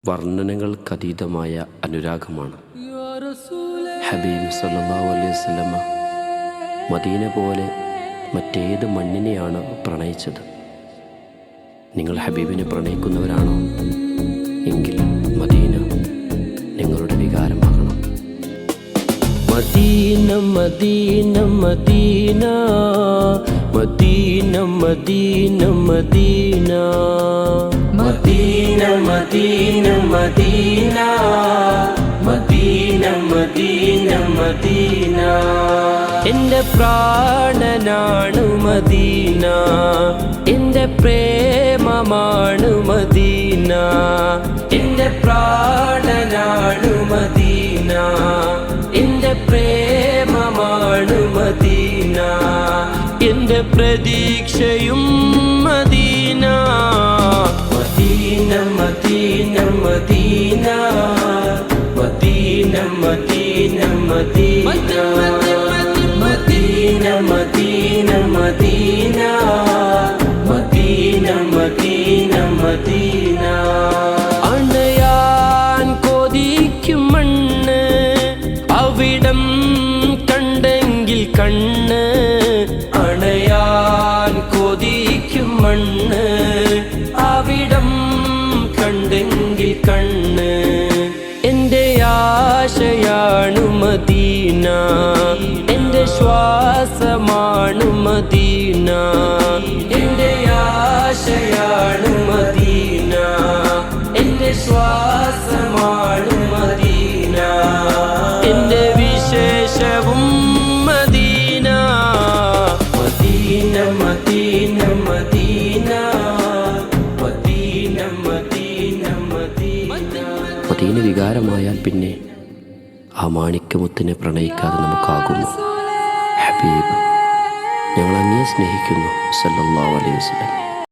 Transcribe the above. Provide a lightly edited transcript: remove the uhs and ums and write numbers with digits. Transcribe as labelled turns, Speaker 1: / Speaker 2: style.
Speaker 1: വർണ്ണനകൾക്കതീതമായ അനുരാഗമാണ്. ഹബീബ് സല്ലല്ലാഹു അലൈഹി വസല്ലമ മദീന പോലെ മറ്റേത് മണ്ണിനെയാണ് പ്രണയിച്ചത്? നിങ്ങൾ ഹബീബിനെ പ്രണയിക്കുന്നവരാണോ? എങ്കിൽ മദീന നിങ്ങളുടെ വികാരമാകണം. Madina Medina Medina Medina Medina Medina Medina Medina Medina Medina Medina Madina എൻ്റെ പ്രാണനാണ് മദീന, എൻ്റെ പ്രേമമാണ് മദീന, എൻ്റെ പ്രാണനാണ് മദീന, എൻ്റെ പ്രേമമാണ് മദീന, എൻ്റെ പ്രതീക്ഷയും Medina. Medina Medina Medina Medina Medina Medina Medina Medina Medina Medina Medina Medina. അണയാൻ കൊതിക്കും മണ്ണ് അവിടം കണ്ടെങ്കിൽ കണ്ണ്, അണയാൻ കൊതിക്കും മണ്ണ് അവിടം കണ്ടെങ്കിൽ കണ്ണ്. എൻ്റെ ആശയാണ് മദീന, എൻ്റെ ശ്വാസമാണ് മദീന, എൻ്റെ ആശയാണ് മദീന, എൻ്റെ ശ്വാസമാണ് മദീന, എൻ്റെ വിശേഷവും Medina. Medina Medina Medina Medina Medina Medina. Medina വികാരമായാൽ പിന്നെ ആ മാണിക്യമുത്തിനെ പ്രണയിക്കാതെ നമുക്കാകുമോ? ഹബീബ് ഞങ്ങൾ അങ്ങേ സ്നേഹിക്കുന്നു സല്ലല്ലാഹു അലൈഹി വസല്ലം.